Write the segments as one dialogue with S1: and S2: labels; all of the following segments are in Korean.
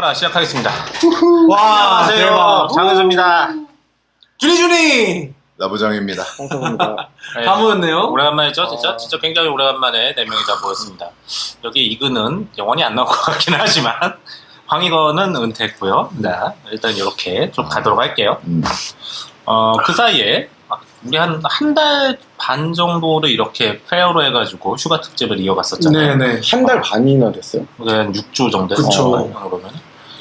S1: 하나 시작하겠습니다.
S2: 와,
S1: 안녕하세요.
S2: 대박.
S1: 장은수입니다.
S2: 준이!
S3: 나부장입니다.
S2: 홍성입니다.
S1: 네,
S2: 다 모였네요?
S1: 오래간만이죠, 진짜? 진짜 굉장히 오래간만에 4명이 다 모였습니다. 여기 이근은 영원히 안 나올 것 같긴 하지만, 황희건은 은퇴했고요. 네, 일단 이렇게 좀 가도록 할게요. 그 사이에, 우리 한 달 반 정도를 이렇게 페어로 해가지고 휴가 특집을 이어갔었잖아요.
S2: 네네.
S4: 한 달 반이나 됐어요?
S1: 그게 한 6주 정도
S2: 그쵸.
S1: 했어요. 그러면.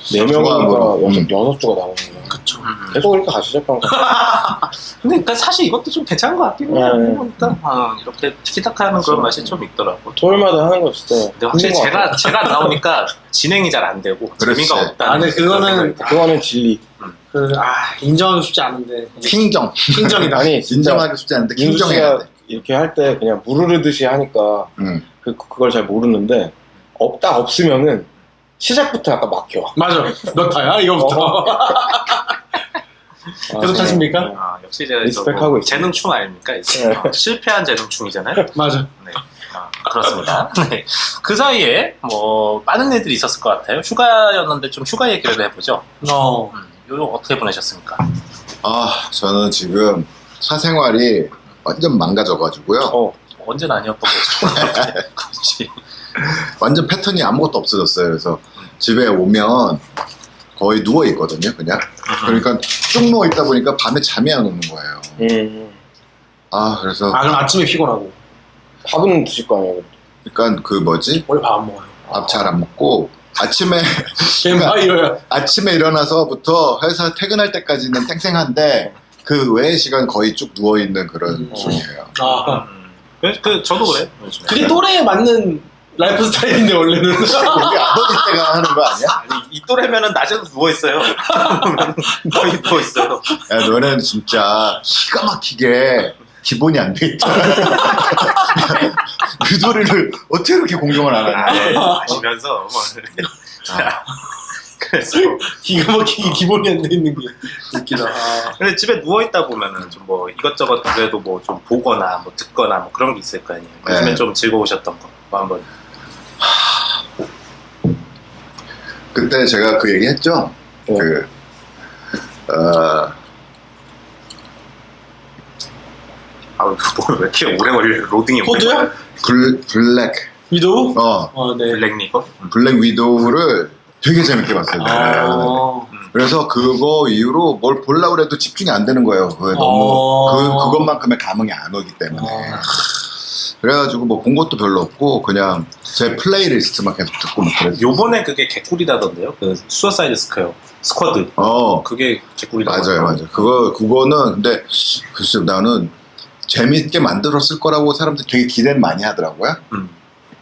S4: 4명이니까 6주가 나오는 거예요.
S1: 그쵸.
S4: 계속 이렇게 가시죠, 평소.
S1: 근데 그러니까 사실 이것도 좀 괜찮은 것 같긴 해요. 그러니까 이렇게 티키타카 하는 그런 맛이 좀 있더라고.
S4: 토요일마다 하는 거 진짜.
S1: 근데 확실히
S4: 힘든 것 같아요.
S1: 제가 안 나오니까 진행이 잘 안 되고
S3: 그렇지.
S1: 재미가 없다.
S2: 아, 근데
S4: 그거는 진리.
S2: 인정하기 쉽지 않은데.
S3: 킹정.
S2: 킹정이다.
S4: 아니, 진짜.
S3: 인정하기 쉽지 않은데
S4: 민수
S3: 킹정해야
S4: 씨가
S3: 돼.
S4: 이렇게 할 때 그냥 무르르듯이 하니까 그걸 잘 모르는데, 없으면은 시작부터 약간 막혀.
S2: 맞아. 몇 타야? 이거부터. 계속 타십니까?
S1: 아, 역시 제가
S4: 리스펙하고 있습니다.
S1: 재능충 아닙니까? 이제?
S4: 네.
S1: 실패한 재능충이잖아요.
S2: 맞아.
S1: 네. 그렇습니다. 네. 그 사이에 뭐 많은 일들이 있었을 것 같아요. 휴가였는데 좀 휴가 얘기를 해보죠. 요즘 어떻게 보내셨습니까?
S3: 저는 지금 사생활이 완전 망가져가지고요.
S1: 언제는 아니었던 거죠. 그렇지.
S3: 완전 패턴이 아무것도 없어졌어요. 그래서 집에 오면 거의 누워 있거든요, 그냥. 그러니까 쭉 누워 있다 보니까 밤에 잠이 안 오는 거예요. 그래서
S2: 그럼 아침에 피곤하고.
S4: 밥은 드실 거 아니에요?
S3: 그러니까 그 뭐지?
S2: 원래 밥 안 먹어요.
S3: 밥 잘 안 먹고 아침에
S2: 뱀파이어야.
S3: 아침에 일어나서부터 회사 퇴근할 때까지는 땡땡한데 그 외의 시간 거의 쭉 누워 있는 그런 중이에요.
S1: 저도 그래. 요즘에.
S2: 그게 또래에 맞는 라이프 스타일인데, 원래는.
S3: 우리 아버지 때가 하는 거 아니야?
S1: 아니, 이 또래면은 낮에도 누워있어요. 거의 누워있어요.
S3: 야, 너는 진짜 기가 막히게 기본이 안 돼 있잖아. 그 소리를 어떻게 그렇게 공경을 안 하냐.
S1: 마시면서. 그래서.
S2: 기가 막히게 기본이 안 돼 있는 게 웃기다.
S1: 근데 집에 누워있다 보면은 좀 뭐 이것저것 그래도 뭐 좀 보거나 뭐 듣거나 뭐 그런 게 있을 거 아니에요. 요즘에
S3: 네.
S1: 좀 즐거우셨던 거. 뭐 한번.
S3: 그때 제가 그 얘기 했죠?
S4: 네.
S1: 왜 이렇게 오래 걸려요? 로딩이 오래
S2: 코드요?
S1: 걸려요?
S3: 블랙,
S2: 위도우? 네.
S1: 블랙 리거?
S3: 블랙 위도우를 되게 재밌게 봤어요. 그래서 그거 이후로 뭘 보려고 해도 집중이 안 되는 거예요. 그게 너무 그것만큼의 감흥이 안 오기 때문에. 그래가지고 뭐 본 것도 별로 없고 그냥 제 플레이리스트만 계속 듣고 막 그랬어요.
S1: 요번에 그게 개꿀이라던데요? 그 수어사이드 스쿼드. 그게 개꿀이라고.
S3: 맞아요. 그거는 근데 글쎄 나는 재밌게 만들었을 거라고 사람들이 되게 기대를 많이 하더라고요.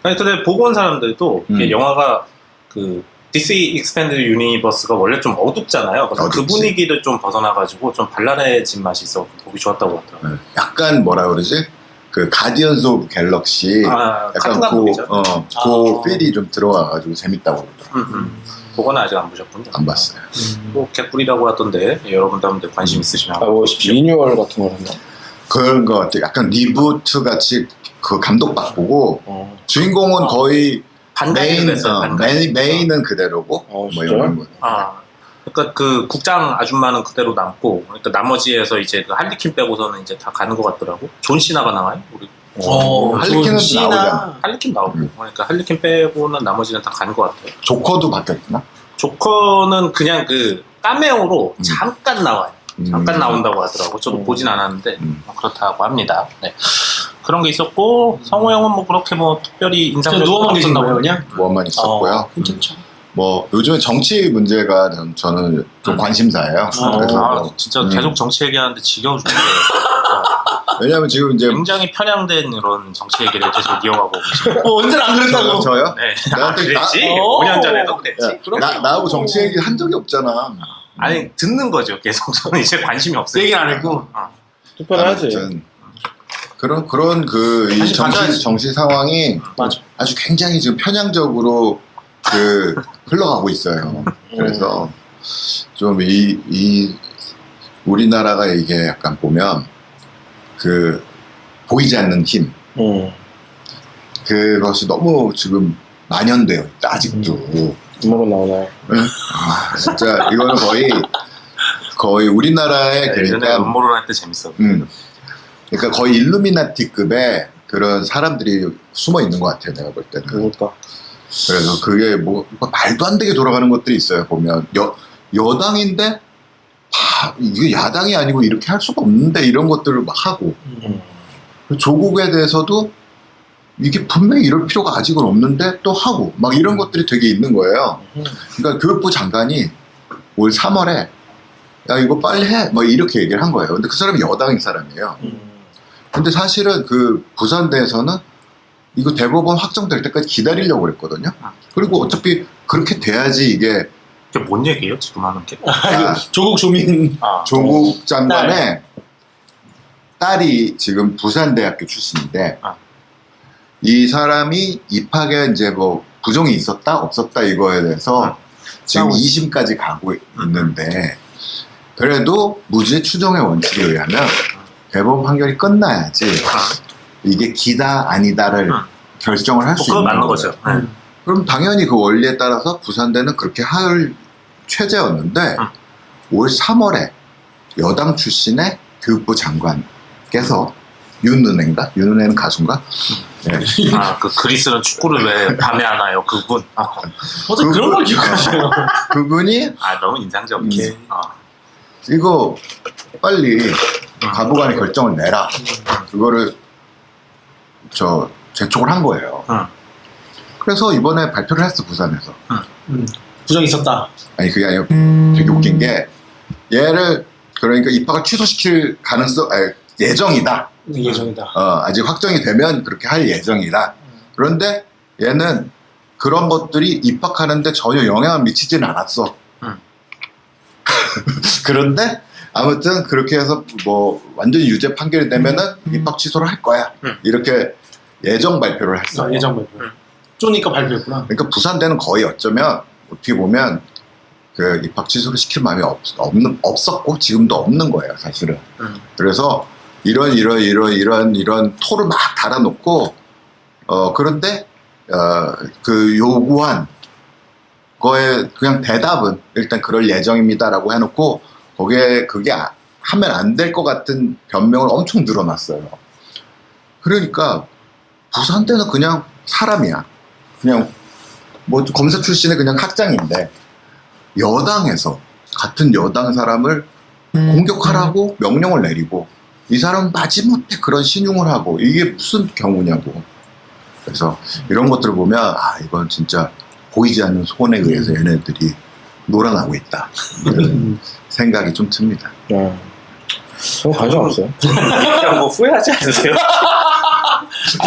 S1: 아니 근데 보고 온 사람들도 이게 영화가 그 DC 익스펜디드 유니버스가 원래 좀 어둡잖아요. 그래서 그
S3: 어둡지.
S1: 분위기를 좀 벗어나가지고 좀 발랄해진 맛이 있어 보기 좋았다고 하더라고요.
S3: 약간 뭐라 그러지? 그 가디언즈 오브 갤럭시
S1: 같은
S3: 약간
S1: 감독이죠.
S3: 그 필이 좀 들어와가지고 재밌다고 그러더라고요.
S1: 그거는 아직 안 보셨군요.
S3: 안 봤어요.
S1: 뭐 개꿀이라고 하던데 여러분들 관심 있으시면 한번
S4: 뭐
S1: 보십시오.
S4: 리뉴얼 같은 거 했나?
S3: 그런 거 같아요. 약간 리부트 같이 그 감독 바꾸고 주인공은 거의 메인은 그대로고 뭐
S4: 진짜요?
S3: 이런 거.
S1: 그러니까 그 국장 아줌마는 그대로 남고 그러니까 나머지에서 이제 그 할리퀸 빼고서는 이제 다 가는 것 같더라고. 존 시나가 나와요. 우리
S3: 할리퀸은 나오잖아.
S1: 할리퀸 나오고 그러니까 할리퀸 빼고는 나머지는 다 가는 것 같아요.
S3: 조커도 바뀌었나?
S1: 조커는 그냥 그 카메오로 잠깐 나와요. 잠깐 나온다고 하더라고. 저도 보진 않았는데 뭐 그렇다고 합니다. 네. 그런 게 있었고 성우 형은 뭐 그렇게 뭐 특별히 인상적인
S2: 누워만 계신 거예요, 그냥?
S3: 뭐만 있었고요.
S2: 괜찮죠.
S3: 뭐 요즘에 정치 문제가 저는 좀 관심사예요. 그래서
S1: 진짜 계속 정치 얘기하는데 지겨워 죽는데
S3: 왜냐면 지금 이제
S1: 굉장히 편향된 이런 정치 얘기를 계속 이어가고 계시고
S2: 언제는 안 그랬다고.
S3: 저요?
S1: 네.
S3: 나한테
S1: 그랬지?
S2: 오.
S1: 5년 전에도 그랬지?
S3: 나하고 정치 얘기 한 적이 없잖아.
S1: 아니 듣는 거죠. 계속 저는 이제 관심이 없어요.
S2: 얘기는 안 했고.
S4: 투표는 하지.
S3: 아무튼 그런 그 이
S2: 사실 맞아야지.
S3: 정치 상황이
S2: 맞아.
S3: 아주 굉장히 지금 편향적으로 그 흘러가고 있어요. 그래서 좀 이 우리나라가 이게 약간 보면 그 보이지 않는 힘 그것이 너무 지금 만연되어 있다 아직도.
S4: 음모로 나오나요?
S3: 진짜 이거는 거의 우리나라의
S1: 예전에
S3: 그러니까
S1: 음모론 할 때 재밌어.
S3: 그러니까 거의 일루미나티급의 그런 사람들이 숨어 있는 것 같아요. 내가 볼 때는.
S4: 누굴까?
S3: 그래서 그게 뭐 말도 안 되게 돌아가는 것들이 있어요. 보면 여당인데 이게 야당이 아니고 이렇게 할 수가 없는데 이런 것들을 막 하고 조국에 대해서도 이게 분명히 이럴 필요가 아직은 없는데 또 하고 막 이런 것들이 되게 있는 거예요. 그러니까 교육부 장관이 올 3월에 야 이거 빨리 해 뭐 이렇게 얘기를 한 거예요. 근데 그 사람이 여당인 사람이에요. 근데 사실은 그 부산대에서는 이거 대법원 확정될 때까지 기다리려고 그랬거든요. 그리고 어차피 그렇게 돼야지 이게
S1: 뭔 얘기예요 지금 하는 게?
S2: 조국 조민.
S3: 조국 장관의 딸이 지금 부산대학교 출신인데 이 사람이 입학에 이제 뭐 부정이 있었다 없었다 이거에 대해서 지금 2심까지 가고 있는데 그래도 무죄 추정의 원칙에 의하면 대법원 판결이 끝나야지 이게 기다 아니다를 결정을 할 수
S1: 그거
S3: 있는
S1: 맞는
S3: 거죠.
S1: 거죠.
S3: 그럼 당연히 그 원리에 따라서 부산대는 그렇게 할 최재였는데 올 3월에 여당 출신의 교육부 장관께서 윤은혜는 가수인가? 네.
S1: 그 그리스는 축구를 왜 밤에 하나요? 그분.
S2: 어떻게 그런 걸 기억하시나요?
S3: 그분이
S1: 너무 인상적이지.
S3: 이거 빨리 가부간의 결정을 내라. 그거를 재촉을 한 거예요. 그래서 이번에 발표를 했어 부산에서.
S2: 부정이 있었다.
S3: 아니 그게 아니고 되게 웃긴 게 얘를 그러니까 입학을 취소시킬 가능성 예정이다.
S2: 예정이다.
S3: 아직 확정이 되면 그렇게 할 예정이다. 그런데 얘는 그런 것들이 입학하는데 전혀 영향을 미치지는 않았어. 그런데 아무튼 그렇게 해서 뭐 완전히 유죄 판결이 되면은 입학 취소를 할 거야. 이렇게 예정 발표를 했어.
S2: 예정 발표. 쪼니까 발표했구나.
S3: 그러니까 부산대는 거의 어쩌면 어떻게 보면 그 입학 취소를 시킬 마음이 없었고 지금도 없는 거예요, 사실은. 그래서 이런 토를 막 달아놓고 그런데 그 요구한 거에 그냥 대답은 일단 그럴 예정입니다라고 해놓고 거기에 그게 하면 안 될 것 같은 변명을 엄청 늘어놨어요. 그러니까 부산대는 그냥 사람이야. 그냥 뭐 검사 출신의 그냥 학장인데 여당에서 같은 여당 사람을 공격하라고 명령을 내리고 이 사람은 마지못해 그런 신용을 하고 이게 무슨 경우냐고. 그래서 이런 것들을 보면 이건 진짜 보이지 않는 손에 의해서 얘네들이 놀아나고 있다 이런 생각이 좀 듭니다.
S4: 저는 관심 없어요.
S1: 그냥 뭐 후회하지 않으세요?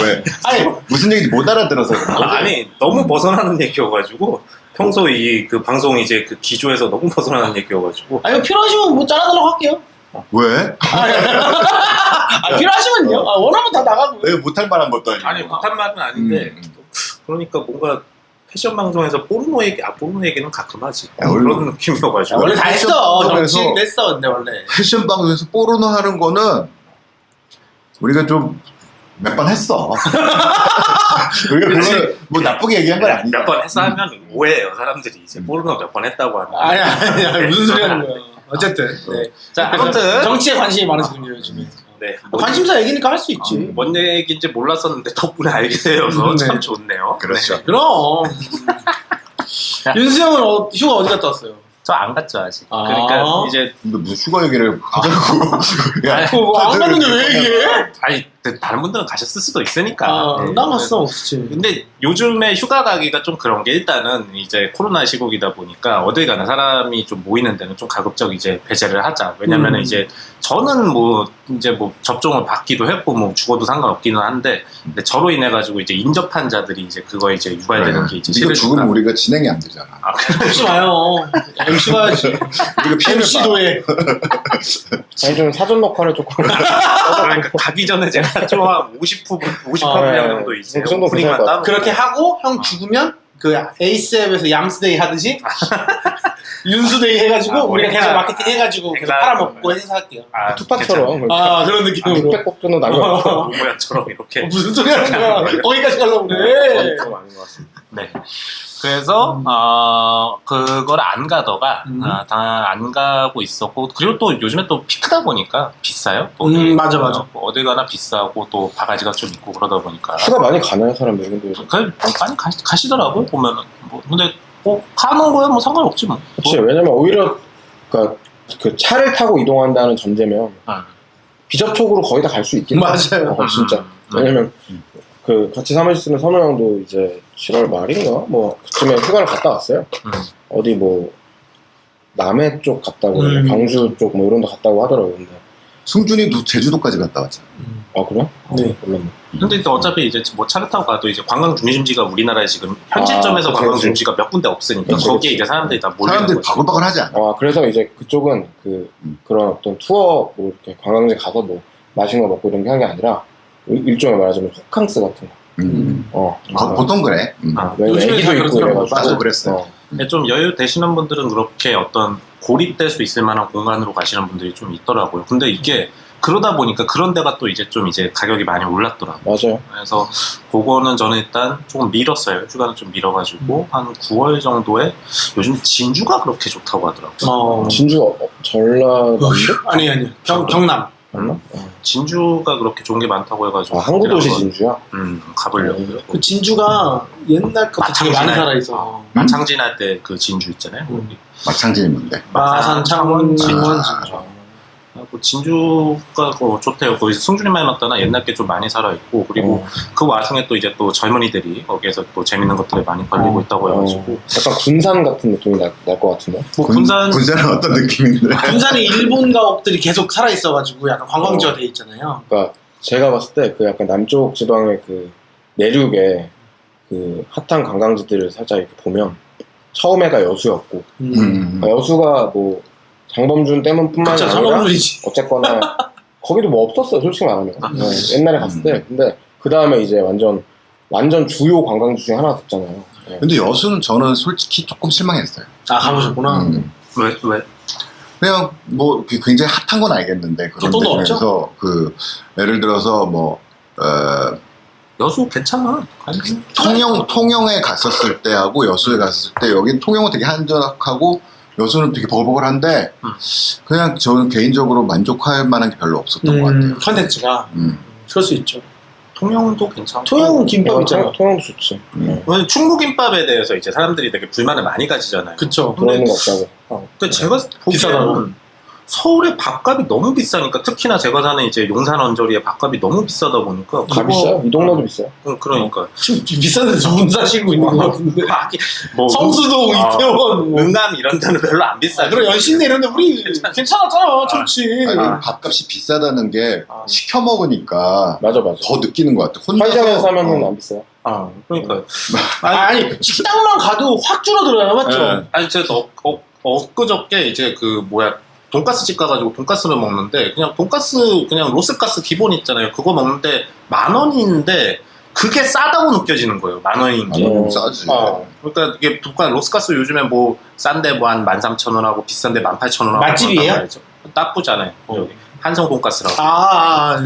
S3: 왜? 무슨 얘기인지 못 알아들어서
S1: 아니 너무 벗어나는 얘기여가지고 평소 그 방송 이제 그 기조에서 너무 벗어나는 얘기여가지고.
S2: 아니 필요하시면 뭐 잘라달라고 할게요.
S3: 왜?
S2: 필요하시면요. 원하면 다 나가고.
S3: 왜 못할 만한 것도 아니고.
S1: 아니 못한 말은 아닌데 그러니까 뭔가 패션 방송에서 포르노 얘기는 가끔 하지. 그런 느낌이어가지고.
S2: 원래 다 했어.
S3: 방송에서
S2: 정치인 했어 근데 원래.
S3: 패션 방송에서 포르노 하는 거는 우리가 좀 몇 번 했어. 우리가 그걸 뭐 나쁘게 얘기한 건 아니야.
S1: 몇 번 했어 하면 오해해요 사람들이. 이제 포르노 몇 번 했다고 하는.
S2: 아니 무슨 소리 하는 거야. 어쨌든. 네.
S1: 자 아무튼
S2: 정치에 관심이 많으시군요 요즘에.
S1: 네.
S2: 관심사 얘기니까 할 수 있지.
S1: 뭔 얘기인지 몰랐었는데 덕분에 알게 되어서 참 좋네요.
S3: 그렇죠.
S1: 네.
S2: 그럼. 윤수 형은 휴가 어디 갔다 왔어요?
S1: 저 안 갔죠 아직. 그러니까 이제
S3: 근데 무슨 휴가 얘기를 하자고.
S2: 안 갔는데 왜 얘기해?
S1: 아니 다른 분들은 가셨을 수도 있으니까. 네.
S2: 나 갔어 없지.
S1: 근데 요즘에 휴가 가기가 좀 그런 게 일단은 이제 코로나 시국이다 보니까 어딜 가나 사람이 좀 모이는 데는 좀 가급적 이제 배제를 하자. 왜냐면은 이제 저는 뭐 이제 뭐 접종을 받기도 했고 뭐 죽어도 상관없기는 한데 근데 저로 인해 가지고 이제 인접한 자들이 이제 그거에 이제 유발되는 게 이제
S3: 이거 죽으면 우리가 진행이 안 되잖아.
S2: MC 마요. MC 가야지.
S3: 우리가
S2: MC도 해.
S4: 아니 좀 사전 녹화를 조금.
S1: 그러니까 가기 전에 제가 좀 한 58분 정도 이제
S4: 그 정도
S1: 오프닝만
S4: 괜찮을 것
S1: 따로
S2: 그렇게 하고 형 죽으면 그 에이스앱에서 얌스데이 하듯이 윤수데이 해가지고
S1: 아,
S2: 우리가 계속
S1: 우리가-
S2: 마케팅 해가지고 계속
S1: 우리가-
S2: 팔아먹고 행사할게요.
S1: 아,
S4: 투파처럼
S2: 아 그런 느낌으로.
S4: 600곡 정도 남겨놓고
S1: 모모야처럼 이렇게.
S2: 무슨 소리 하는 거야? 거기까지 가려고 그래.
S4: 좀 아닌 것 같습니다.
S1: 네. 그래서 그걸 안 가다가 안 가고 있었고 그리고 또 요즘에 또 피크다 보니까 비싸요. 또
S2: 맞아.
S1: 어디 가나 비싸고 또 바가지가 좀 있고 그러다 보니까
S4: 휴가 많이 가나요 사람들이? 근데 요즘?
S1: 많이 가시더라고요 보면은 뭐 근데 뭐 가는 거야 뭐 상관없지 뭐.
S4: 그치, 왜냐면 오히려 그러니까 그 차를 타고 이동한다는 전제면 비접촉으로 거의 다 갈 수 있긴 해.
S2: 맞아요.
S4: 진짜. 왜냐면 그 같이 사무실 쓰는 선우 형도 이제 7월 말인가 뭐 그쯤에 휴가를 갔다 왔어요. 어디 뭐 남해 쪽 갔다고 그러나 경주 쪽 뭐 이런 데 갔다고 하더라고요. 근데
S3: 승준이도 제주도까지 갔다 왔잖아.
S4: 아 그래?
S2: 네.
S4: 몰랐네.
S1: 근데 이제 어차피 이제 뭐 차를 타고 가도 이제 관광 중심지가 우리나라에 지금 현지점에서
S4: 그치,
S1: 관광
S4: 그치.
S1: 중심지가 몇 군데 없으니까
S4: 그치,
S1: 거기에
S4: 그치.
S1: 이제 사람들이 다 몰리는
S3: 사람들이
S1: 거지.
S3: 바글바글 하지 않아.
S4: 그래서 이제 그쪽은 그런 어떤 투어 뭐 이렇게 관광지 가서 뭐 맛있는 거 먹고 이런 게 하는 게 아니라 일종의 말하자면 호캉스 같은 거.
S3: 보통 그래.
S1: 아,
S4: 왜
S2: 요즘에
S4: 애기도
S2: 다
S4: 있고
S2: 그렇더라고요.
S4: 이래가지고.
S3: 맞아, 그랬어요.
S1: 근데 좀 여유 되시는 분들은 그렇게 어떤 고립될 수 있을 만한 공간으로 가시는 분들이 좀 있더라고요. 근데 이게 그러다 보니까 그런 데가 또 이제 좀 이제 가격이 많이 올랐더라고요.
S4: 맞아요.
S1: 그래서 그거는 저는 일단 조금 밀었어요. 휴가는 좀 밀어가지고 한 9월 정도에 요즘 진주가 그렇게 좋다고 하더라고요.
S4: 진주 전라도
S2: 아니 경남.
S4: 맞나?
S1: 진주가 그렇게 좋은 게 많다고 해가지고
S4: 항구도시
S1: 한번,
S4: 진주야.
S1: 가보려고.
S2: 그 진주가 옛날부터 되게 많이
S1: 마창진할-
S2: 살아있어.
S1: 마창진할 때 그 진주 있잖아요. 거기.
S3: 마창진이 뭔데?
S2: 마산 창원 진주.
S1: 그 진주가 좋대요. 거기서 승준이만 맞다나 옛날 게 좀 많이 살아있고 그리고 그 와중에 또 이제 또 젊은이들이 거기에서 또 재밌는 것들을 많이 벌리고 있다고 해가지고
S4: 약간 군산 같은 느낌이 날 것 같은데.
S1: 뭐 군산
S3: 군산은 어떤 느낌인데?
S2: 군산에 일본 가옥들이 계속 살아있어가지고 약간 관광지가 돼 있잖아요.
S4: 그러니까 제가 봤을 때 그 약간 남쪽 지방의 그 내륙의 그 핫한 관광지들을 살짝 이렇게 보면 처음에가 여수였고 그러니까 여수가 뭐 장범준 때문뿐만이
S2: 그쵸,
S4: 아니라
S2: 장범준이지.
S4: 어쨌거나 거기도 뭐 없었어요 솔직히 말하면. 옛날에 갔을 때. 근데 그 다음에 이제 완전 주요 관광지 중에 하나가 됐잖아요.
S3: 근데 여수는 저는 솔직히 조금 실망했어요.
S2: 아 가보셨구나.
S1: 왜?
S3: 그냥 뭐 굉장히 핫한 건 알겠는데 그런 데
S2: 돈도
S3: 중에서 그 예를 들어서 뭐
S1: 여수 괜찮아.
S3: 통영에 갔었을 때하고 여수에 갔었을 때 여긴 통영은 되게 한적하고 여수는 되게 버벅버벅한데 그냥 저는 개인적으로 만족할 만한 게 별로 없었던 것 같아요.
S2: 컨텐츠가 그럴 수 있죠.
S1: 통영도 괜찮고
S2: 통영은 김밥 있잖아.
S4: 통영도 좋지.
S1: 왜냐면 충무김밥에 대해서 이제 사람들이 되게 불만을 많이 가지잖아요.
S2: 그쵸.
S4: 들어있는 거 없다고.
S1: 근데 제가
S2: 비싸다고.
S1: 보기에는 서울의 밥값이 너무 비싸니까 특히나 제가 사는 이제 용산 언저리의 밥값이 너무 비싸다 보니까
S4: 다 비싸요. 이 동네도 비싸요.
S1: 그러니까
S2: 지금 비싼데 두 분 사시고 있는 것 같은데.
S1: 뭐
S2: 성수동, 이태원, 뭐.
S1: 응남 이런 데는 별로 안 비싸.
S2: 그리고 연신내 이런데 우리 괜찮았잖아, 좋지.
S3: 아니, 밥값이 비싸다는 게 시켜 먹으니까
S4: 맞아.
S3: 더 느끼는 것 같아.
S4: 편의점에서 사면은 안 비싸요.
S1: 그러니까
S2: 아니, 식당만 가도 확 줄어들어요, 맞죠?
S1: 네. 아니 제가 엊그저께 이제 그 뭐야 돈가스 집 가가지고 돈가스를 먹는데 그냥 돈가스 그냥 로스가스 기본 있잖아요. 그거 먹는데 10,000원인데 그게 싸다고 느껴지는 거예요. 10,000원인 게.
S3: 너무 싸지.
S1: 그러니까 이게 돈가스 로스가스 요즘에 뭐 싼데 뭐 한 13,000원하고 비싼데 18,000원하고
S2: 맛집이에요?
S1: 나쁘잖아요. 여기 한성 돈가스라고.
S2: 아,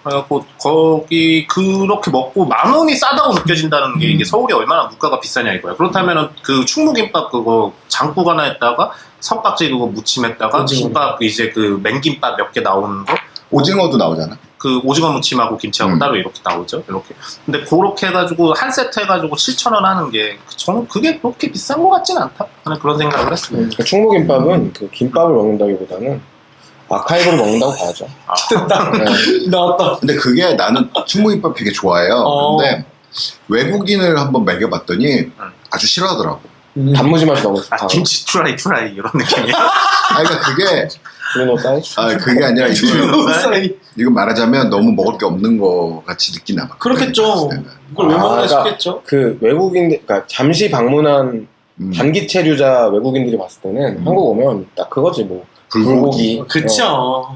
S1: 그래갖고 거기 그렇게 먹고 10,000원이 싸다고 느껴진다는 게 이게 서울이 얼마나 물가가 비싸냐 이거야. 그렇다면은 그 충무김밥 그거 장국 하나에다가 석박지 그거 무침에다가
S2: 오징어.
S1: 김밥 이제 그 맨김밥 몇 개 나오는 거
S3: 오징어도 나오잖아.
S1: 그 오징어 무침하고 김치하고 따로 이렇게 나오죠. 이렇게. 근데 그렇게 해가지고 한 세트 해가지고 7,000원 하는 게 저는 그게 그렇게 비싼 것 같진 않다. 저는 그런 생각을 했습니다.
S4: 그 충무김밥은 그 김밥을 먹는다기보다는 아카이브를 먹는다고 봐야죠.
S2: 나왔다.
S3: 근데 그게 나는 충무김밥 되게 좋아해요. 근데 외국인을 한번 먹여봤더니 아주 싫어하더라고.
S4: 단무지 맛이 너무 좋다.
S1: 김치 트라이 이런 느낌이야.
S3: 그러니까 그게
S4: 브루노 사이즈?
S3: 그게 아니라 이거 말하자면 너무 먹을 게 없는 거 같이 느끼나 봐.
S2: 그렇겠죠. 이걸 왜 먹나
S4: 그러니까
S2: 싶겠죠.
S4: 그 외국인들, 그러니까 잠시 방문한 단기 체류자 외국인들이 봤을 때는 한국 오면 딱 그거지 뭐 불고기.
S2: 그쵸.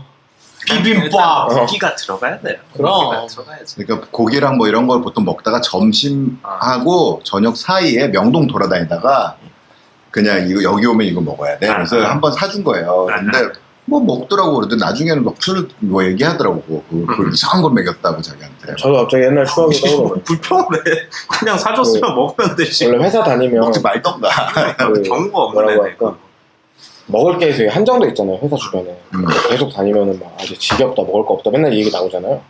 S2: 비빔밥.
S1: 고기가 들어가야 돼요.
S2: 그럼.
S1: 고기가 들어가야지.
S3: 그러니까 고기랑 뭐 이런 걸 보통 먹다가 점심하고 저녁 사이에 명동 돌아다니다가 그냥 이거 여기 오면 이거 먹어야 돼. 그래서 한번 사준 거예요. 근데 뭐 먹더라고. 그러더니 나중에는 막 술을 뭐 얘기하더라고. 그 이상한 걸 먹였다고 자기한테.
S4: 저도 갑자기 옛날 추억이 떠오르네.
S1: 불편해. 그냥 사줬으면 먹으면 되지.
S4: 원래 회사 다니면
S3: 먹지 말던가.
S4: 그
S1: 경우가 없는
S4: 뭐라고
S1: 애네.
S4: 할까? 먹을 게 되게 한정돼 있잖아요, 회사 주변에. 계속 다니면은 막 아주 지겹다, 먹을 거 없다, 맨날 이 얘기 나오잖아요.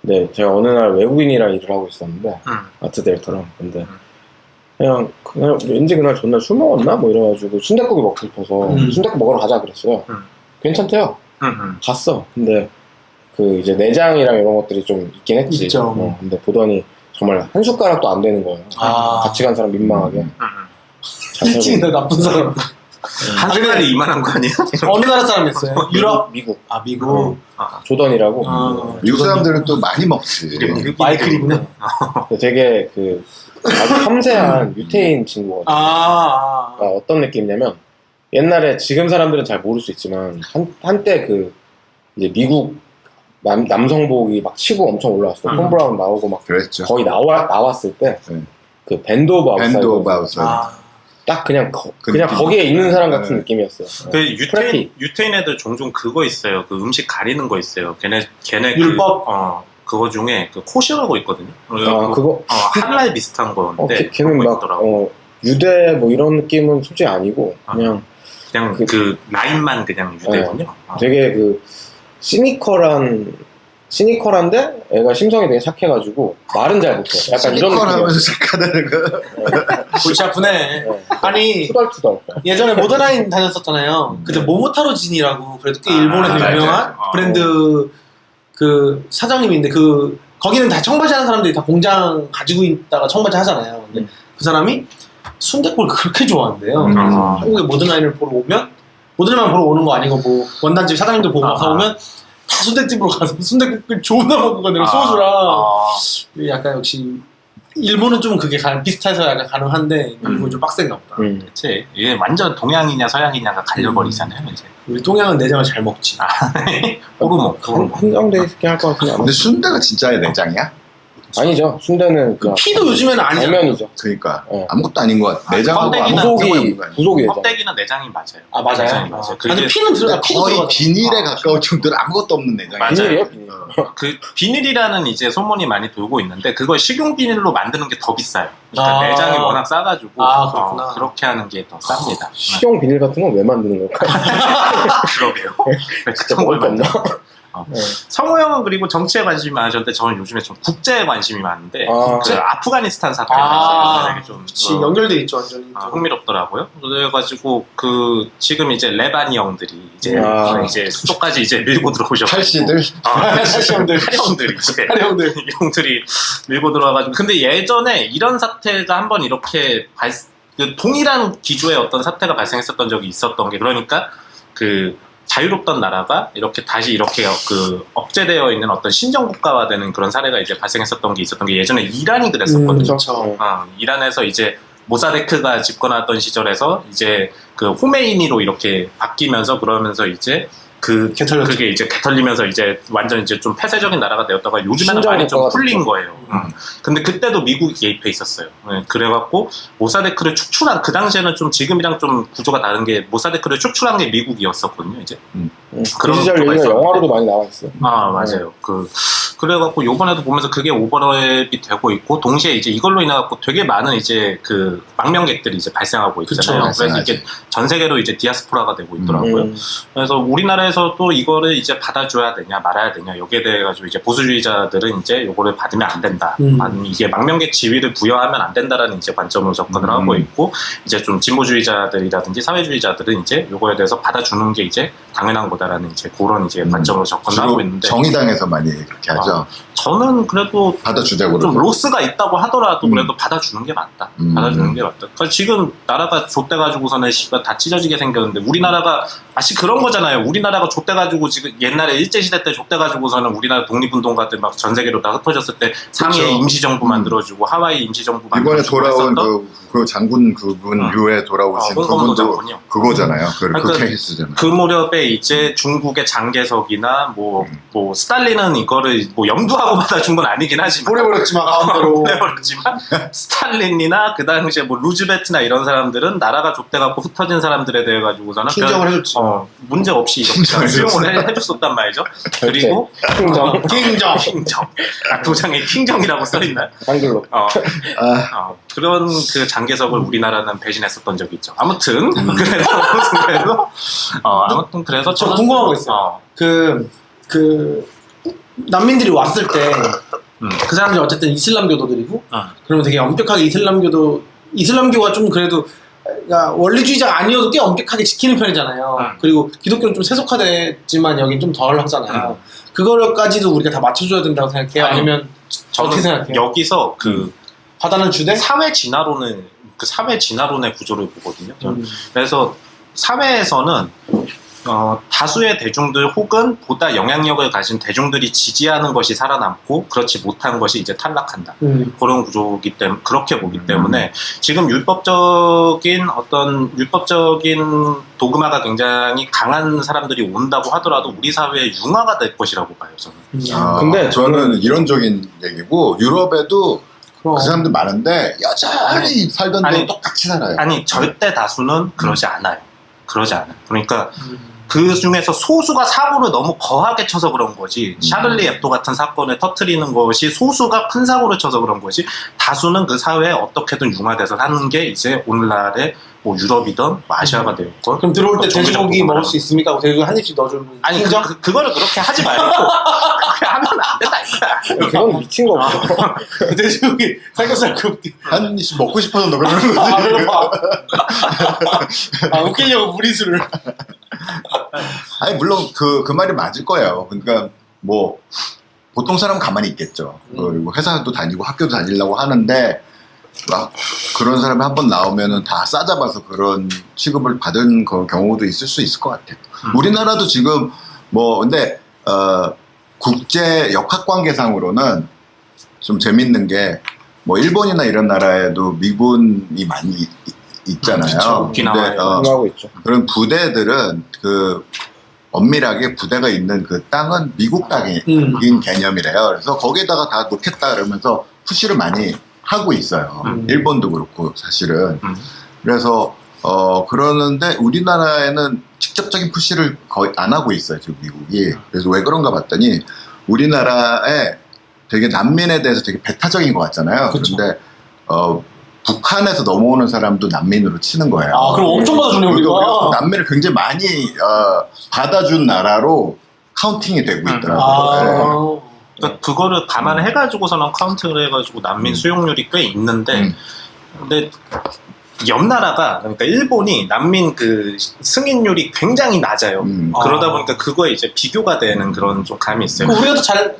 S4: 근데 제가 어느 날 외국인이랑 일을 하고 있었는데, 아트 디렉터랑. 근데 그냥 왠지 그날 전날 술 먹었나? 뭐 이래가지고 순댓국이 먹고 싶어서 순댓국 먹으러 가자 그랬어요. 괜찮대요. 갔어. 근데 그 이제 내장이랑 이런 것들이 좀 있긴 했지.
S2: 있죠.
S4: 근데 보더니 정말 한 숟가락도 안 되는 거예요. 같이 간 사람 민망하게.
S2: 진짜 나쁜 사람.
S1: 한 살이 이만한 거 아니야?
S2: 어느 나라 사람이었어요? 유럽?
S4: 미국.
S2: 아 미국.
S4: 조던이라고.
S3: 미국 사람들은 또 많이 먹지.
S2: 마이클이구나.
S4: 되게 그 아주 섬세한 유태인 친구거든요. 그러니까 어떤 느낌이냐면 옛날에 지금 사람들은 잘 모를 수 있지만 한때 그 이제 미국 남성복이 막 치고 엄청 올라왔어. 톰 브라운 나오고 막
S3: 그랬죠.
S4: 거의 나왔을 때 그 밴드 오브 아웃사이더.
S3: 밴드 오브 아웃사이더.
S4: 딱 그냥 거기에 있는 사람 같은 느낌이었어요.
S1: 그 유태인 애들 종종 그거 있어요. 그 음식 가리는 거 있어요. 걔네
S2: 율법?
S1: 그거 중에 그 코시라고 있거든요.
S4: 그거
S1: 할랄 비슷한 건데
S4: 걔는 막 유대 뭐 이런 느낌은 솔직히 아니고 그냥
S1: 그 라인만 그냥 유대군요.
S4: 되게 그 시니컬한데 애가 심성이 되게 착해가지고 말은 잘 못해. 약간 이런 느낌.
S3: 하면서 착하다는 거.
S2: 골치 아프네. 아니
S4: 투덜투덜.
S2: 예전에 모더라인 다녔었잖아요. 그때 모모타로 진이라고 그래도 꽤 일본에서 유명한 브랜드 그 사장님인데 거기는 다 청바지 하는 사람들이 다 공장 가지고 있다가 청바지 하잖아요. 근데 그 사람이 순댓국을 그렇게 좋아한대요. 한국에 모더라인을 보러 오면 모더라인만 보러 오는 거 아니고 뭐 원단집 사장님들 보고 가오면 다 순댓집으로 가서 순댓국을 존나 먹고 가더라고. 소주랑. 약간 역시 일본은 좀 그게 비슷해서 약간 가능한데 미국은 좀 빡센가 보다.
S1: 그치. 이게 완전 동양이냐 서양이냐가 갈려버리잖아요. 이제.
S2: 우리 동양은 내장을 잘 먹지.
S1: 호르몬.
S4: 한정돼 있게 할 것 같긴 한데.
S3: 근데 순대가 진짜의 내장이야?
S4: 아니죠. 순대는 그냥
S2: 피도 요즘에는 아니잖아.
S4: 당면이죠.
S3: 그러니까
S4: 네.
S3: 아무것도 아닌 것 같아. 내장하고
S4: 부속이 내장.
S1: 껍데기는 내장이 맞아요.
S2: 아 맞아요.
S1: 내장이 맞아요.
S2: 근데 피는 피도
S3: 거의
S2: 들어가잖아.
S3: 비닐에 가까울 정도로 아무것도 없는 내장.
S1: 맞아요.
S4: 비닐이에요, 비닐.
S1: 그 비닐이라는 이제 소문이 많이 돌고 있는데 그걸 식용 비닐로 만드는 게 더 비싸요. 그러니까 내장이 워낙 싸가지고
S2: 그렇구나.
S1: 그렇게 하는 게 더 쌉니다.
S4: 식용 비닐 같은 건 왜 만드는 걸까요?
S1: 그러게요.
S4: 진짜 먹을 게 없나?
S1: 성우 형은 그리고 정치에 관심이 많으셨는데 저는 요즘에 좀 국제에 관심이 많은데 그 아프가니스탄 사태에 되게 좀
S2: 그치, 연결돼 있죠 완전히.
S1: 흥미롭더라고요. 그래가지고 그 지금 이제 레바니 형들이 이제 수도까지 이제 밀고 들어오셨고
S3: 탈씨들
S1: 하령들 형들이 밀고 들어와가지고 근데 예전에 이런 사태가 한번 이렇게 그 동일한 기조의 어떤 사태가 발생했었던 적이 있었던 게 그러니까 그 자유롭던 나라가 이렇게 다시 이렇게 그 억제되어 있는 어떤 신정 국가화되는 그런 사례가 이제 발생했었던 게 있었던 게 예전에 이란이 그랬었거든요.
S2: 그렇죠.
S1: 이란에서 이제 모사데크가 집권하던 시절에서 이제 그 호메이니로 이렇게 바뀌면서 그러면서 이제 그게 이제 개털리면서 이제 완전 이제 좀 폐쇄적인 나라가 되었다가 요즘에는 많이 좀 풀린 거예요. 근데 그때도 미국이 개입해 있었어요. 그래갖고 모사데크를 축출한 그 당시에는 좀 지금이랑 좀 구조가 다른 게 모사데크를 축출한 게 미국이었었거든요. 이제
S4: 그 시절 얘기가 영화로도 많이 나왔어요.
S1: 맞아요. 그래갖고 요번에도 보면서 그게 오버랩이 되고 있고 동시에 이제 이걸로 인해갖고 되게 많은 이제 그 망명객들이 이제 발생하고 있잖아요.
S3: 그쵸,
S1: 그래서 이게 전 세계로 이제 디아스포라가 되고 있더라고요. 그래서 우리나라에서도 이거를 이제 받아줘야 되냐 말아야 되냐 여기에 대해 가지고 이제 보수주의자들은 이제 요거를 받으면 안 된다. 이게 망명객 지위를 부여하면 안 된다라는 이제 관점으로 접근을 하고 있고 이제 좀 진보주의자들이라든지 사회주의자들은 이제 요거에 대해서 받아주는 게 이제 당연한 거다라는 이제 그런 이제 관점으로 접근을 하고 있는데
S3: 정의당에서 많이 그렇게 하죠.
S1: 저는 그래도
S3: 받아주자고
S1: 좀 로스가 있다고 하더라도 그래도 받아주는 게 맞다. 받아주는 게 맞다. 그러니까 지금 나라가 좆돼가지고서는 다 찢어지게 생겼는데 우리나라가 마치 그런 거잖아요. 우리나라가 좆돼가지고 지금 옛날에 일제시대 때 좆돼가지고서는 우리나라 독립운동가들 막 전 세계로 다 흩어졌을 때 상해 임시정부 만들어주고 하와이 임시정부
S3: 이번에
S1: 만들어주고
S3: 돌아온 그 장군 그분 류에 돌아오신 그분도 그거잖아요. 그 케이스잖아요.
S1: 그 무렵에 이제 이제 중국의 장개석이나 뭐 스탈린은 이거를 뭐 염두하고 받아준 건 아니긴 하지만
S2: 보내버렸지만 가운데로.
S1: 보내버렸지만 스탈린이나 그 당시에 뭐 루즈베트나 이런 사람들은 나라가 족대갖고 흩어진 사람들에 대해 가지고서는
S2: 킹정을 해줬지.
S1: 문제 없이 이렇게 수용을 해줬었단 말이죠. 그리고
S4: 킹정.
S1: 킹정. 도장에 킹정이라고 써있나요?
S4: 한글로.
S1: 그런 그 장개석을 우리나라는 배신했었던 적이 있죠. 아무튼 그래서
S2: 저
S1: 저는
S2: 궁금한 거 있어요. 그 난민들이 왔을 때 그 사람들이 어쨌든 이슬람교도들이고 그러면 되게 엄격하게 이슬람교가 좀 그래도 그러니까 원리주의자가 아니어도 꽤 엄격하게 지키는 편이잖아요. 그리고 기독교는 좀 세속화됐지만 여긴 좀 덜 하잖아요. 그거까지도 우리가 다 맞춰줘야 된다고 생각해요? 아니면 어떻게 생각해요?
S1: 여기서
S2: 바다는 주되?
S1: 사회 진화론의 구조를 보거든요. 그래서 사회에서는 다수의 대중들 혹은 보다 영향력을 가진 대중들이 지지하는 것이 살아남고 그렇지 못한 것이 이제 탈락한다. 그런 구조이기 때문에 그렇게 보기 때문에 지금 율법적인 도그마가 굉장히 강한 사람들이 온다고 하더라도 우리 사회의 융화가 될 것이라고 봐요. 저는.
S3: 근데 저는 이론적인 얘기고 유럽에도 그 사람들 많은데 여전히 살던 데 똑같이 살아요.
S1: 아니 절대 다수는 그러지 않아요. 그러니까 그 중에서 소수가 사고를 너무 거하게 쳐서 그런 거지 샤를리 앱도 같은 사건을 터뜨리는 것이 소수가 큰 사고를 쳐서 그런 거지 다수는 그 사회에 어떻게든 융화돼서 사는 게 이제 오늘날의 뭐 유럽이든 뭐 아시아가 되었건
S2: 그럼 들어올 때 돼지고기 먹을 수 있습니까? 돼지고기 한 입씩 넣어주면
S1: 아니 그거를 그렇게 하지 말고 그렇게 하면 안 된다 이거야.
S4: 그건 미친 거고.
S2: 돼지고기 삼겹살 굽기
S3: 한 입씩 먹고 싶어서 너 그러는 거지.
S2: 웃기려고 무리수를.
S3: 아니 물론 그 말이 맞을 거예요. 그러니까 뭐 보통 사람은 가만히 있겠죠. 그리고 회사도 다니고 학교도 다니려고 하는데 막 그런 사람이 한번 나오면은 다 싸잡아서 그런 취급을 받은 그 경우도 있을 수 있을 것 같아요. 우리나라도 지금 뭐 근데 국제 역학 관계상으로는 좀 재밌는 게 뭐 일본이나 이런 나라에도 미군이 많이 있잖아요.
S1: 근데
S4: 하고 있죠.
S3: 그런 부대들은 그 엄밀하게 부대가 있는 그 땅은 미국 땅인 개념이래요. 그래서 거기에다가 다 놓겠다 그러면서 푸시를 많이 하고 있어요. 일본도 그렇고 사실은. 그래서 그러는데 우리나라에는 직접적인 푸시를 거의 안 하고 있어요. 지금 미국이. 그래서 왜 그런가 봤더니 우리나라에 되게 난민에 대해서 되게 배타적인 것 같잖아요.
S2: 그쵸.
S3: 그런데 북한에서 넘어오는 사람도 난민으로 치는 거예요.
S2: 그럼 엄청 받아주네요, 우리가.
S3: 난민을 굉장히 많이 받아준 나라로 카운팅이 되고 있더라고요.
S1: 그러니까 그거를 감안해가지고서는 카운팅을 해가지고 난민 수용률이 꽤 있는데, 근데 옆 나라가 그러니까 일본이 난민 그 승인율이 굉장히 낮아요. 그러다 보니까 그거에 이제 비교가 되는 그런 좀 감이 있어요.
S2: 우리가 더 잘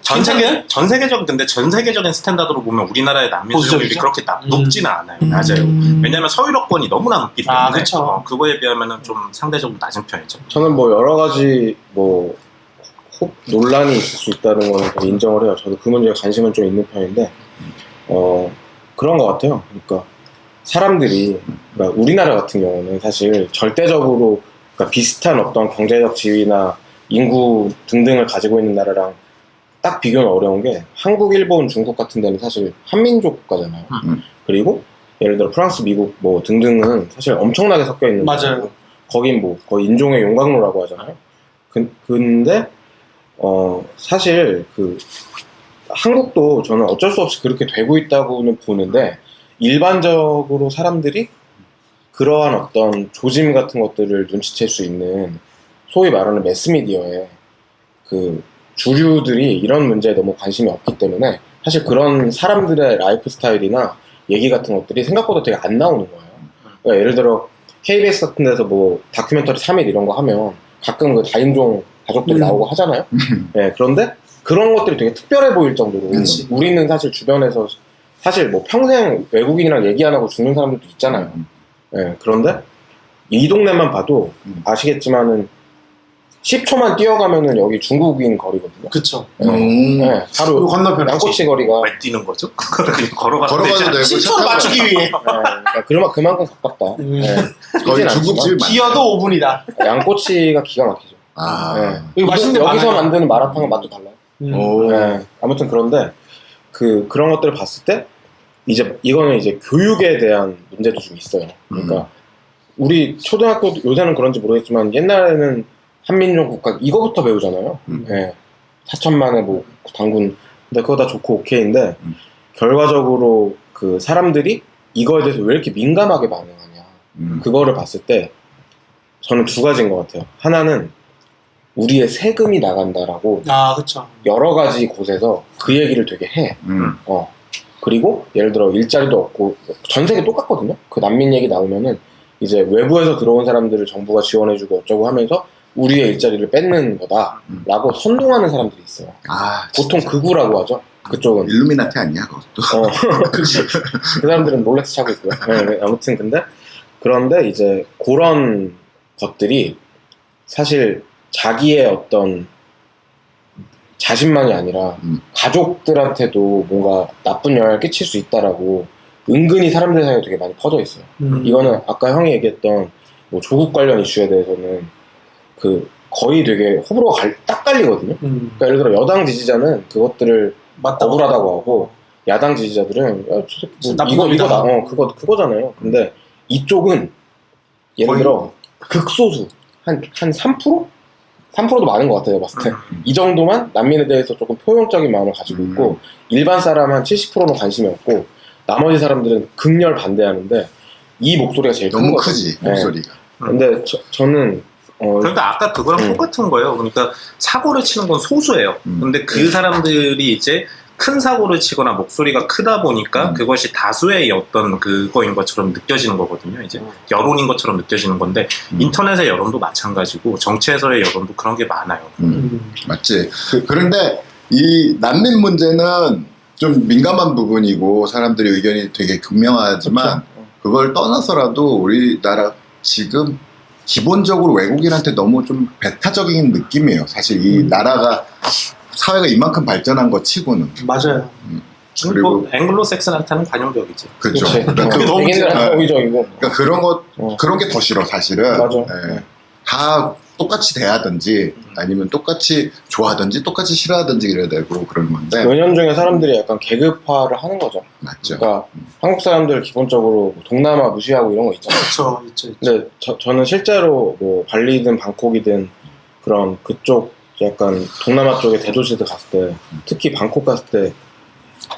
S1: 전 세계적인 스탠다드로 보면 우리나라의 난민 수용률이 그렇게 높지는 않아요. 낮아요. 왜냐하면 서유럽권이 너무나 높기 때문에
S2: 그쵸.
S1: 그거에 비하면은 좀 상대적으로 낮은 편이죠.
S4: 저는 뭐 여러 가지 뭐 논란이 있을 수 있다는 거는 되게 인정을 해요. 저도 그 문제에 관심은 좀 있는 편인데 그런 것 같아요. 그러니까 사람들이 그러니까 우리나라 같은 경우는 사실 절대적으로 그러니까 비슷한 어떤 경제적 지위나 인구 등등을 가지고 있는 나라랑 딱 비교는 어려운 게 한국, 일본, 중국 같은 데는 사실 한민족 국가잖아요. 그리고 예를 들어 프랑스, 미국 뭐 등등은 사실 엄청나게 섞여 있는
S2: 맞아요.
S4: 거긴 뭐 거의 인종의 용광로라고 하잖아요. 근데 사실 그 한국도 저는 어쩔 수 없이 그렇게 되고 있다고는 보는데 일반적으로 사람들이 그러한 어떤 조짐 같은 것들을 눈치챌 수 있는 소위 말하는 매스미디어에 그 주류들이 이런 문제에 너무 관심이 없기 때문에 사실 그런 사람들의 라이프 스타일이나 얘기 같은 것들이 생각보다 되게 안 나오는 거예요. 그러니까 예를 들어 KBS 같은 데서 뭐 다큐멘터리 3일 이런 거 하면 가끔 그 다인종 가족들이 나오고 하잖아요. 네, 그런데 그런 것들이 되게 특별해 보일 정도로 우리는 사실 주변에서 사실 뭐 평생 외국인이랑 얘기 안 하고 죽는 사람들도 있잖아요. 네, 그런데 이 동네만 봐도 아시겠지만은 10초만 뛰어가면은 여기 중국인 거리거든요.
S2: 그쵸.
S4: 네, 하루
S2: 건너편에
S4: 양꼬치 거리가
S1: 왜 뛰는 거죠? 걸어가도
S3: 걸어가도 되고
S2: 10초로 맞추기 위해.
S4: 그만큼 가깝다. 네,
S3: 거의
S4: 크진
S3: 중국집
S2: 기어도 5분이다.
S4: 양꼬치가 기가 막히죠.
S3: 아.
S2: 이거 맛있는 데
S4: 여기서
S2: 많아요.
S4: 만드는 마라탕은 맛도 달라요.
S3: 오.
S4: 네, 아무튼 그런데 그런 것들을 봤을 때 이제 이거는 이제 교육에 대한 문제도 좀 있어요. 그러니까 우리 초등학교 요새는 그런지 모르겠지만 옛날에는 한민족 국가 이거부터 배우잖아요. 예. 4천만의 뭐 당군. 근데 그거 다 좋고 오케이인데 결과적으로 그 사람들이 이거에 대해서 왜 이렇게 민감하게 반응하냐. 그거를 봤을 때 저는 두 가지인 것 같아요. 하나는 우리의 세금이 나간다라고
S2: 아, 그쵸.
S4: 여러 가지 곳에서 그 얘기를 되게 해. 그리고 예를 들어 일자리도 없고 전 세계 똑같거든요. 그 난민 얘기 나오면은 이제 외부에서 들어온 사람들을 정부가 지원해주고 어쩌고 하면서 우리의 일자리를 뺏는 거다라고 선동하는 사람들이 있어요.
S3: 아,
S4: 보통 극우라고 하죠. 그쪽은.
S3: 일루미나티 아니야, 그것도.
S4: 그 사람들은 롤렉스 차고 있고요. 네, 아무튼 그런데 이제 그런 것들이 사실 자기의 어떤 자신만이 아니라 가족들한테도 뭔가 나쁜 영향을 끼칠 수 있다라고 은근히 사람들 사이에 되게 많이 퍼져 있어요. 이거는 아까 형이 얘기했던 뭐 조국 관련 이슈에 대해서는 그 거의 되게 호불호가 딱 갈리거든요. 그러니까 예를 들어 여당 지지자는 그것들을 억울하다고 하고 야당 지지자들은 야, 그거잖아요. 근데 이쪽은 예를 들어 극소수 한 3%? 3%도 많은 것 같아요, 봤을 때. 이 정도만 난민에 대해서 조금 포용적인 마음을 가지고 있고, 일반 사람 한 70%는 관심이 없고, 나머지 사람들은 극렬 반대하는데, 이 목소리가 제일 큰
S3: 너무
S4: 거죠.
S3: 크지, 목소리가.
S4: 근데 저는,
S1: 그러니까 아까 그거랑 똑같은 거예요. 그러니까 사고를 치는 건 소수예요. 근데 그 사람들이 이제 큰 사고를 치거나 목소리가 크다 보니까 그것이 다수의 어떤 그거인 것처럼 느껴지는 거거든요. 이제 여론인 것처럼 느껴지는 건데 인터넷의 여론도 마찬가지고 정치에서의 여론도 그런 게 많아요.
S3: 맞지. 그런데 이 난민 문제는 좀 민감한 부분이고 사람들의 의견이 되게 극명하지만 그걸 떠나서라도 우리나라 지금 기본적으로 외국인한테 너무 좀 배타적인 느낌이에요. 사실 이 나라가 사회가 이만큼 발전한 것 치고는.
S2: 맞아요.
S3: 그리고
S1: 뭐 앵글로색슨한테는 관용적이지.
S3: 그렇죠.
S4: 백인들한테 오히적이고.
S3: 그러니까 그런 게 더 싫어 사실은.
S4: 맞아.
S3: 예. 다 똑같이 대하든지 아니면 똑같이 좋아하든지 똑같이 싫어하든지 이래야 되고 그런 건데.
S4: 은연중에 사람들이 약간 계급화를 하는 거죠.
S3: 맞죠.
S4: 그러니까 한국 사람들 기본적으로 동남아 무시하고 이런 거 있잖아요.
S2: 그렇죠. 있죠.
S4: 근데 저는 실제로 뭐 발리든 방콕이든 그런 그쪽 약간 동남아 쪽에 대도시들 갔을 때 특히 방콕 갔을 때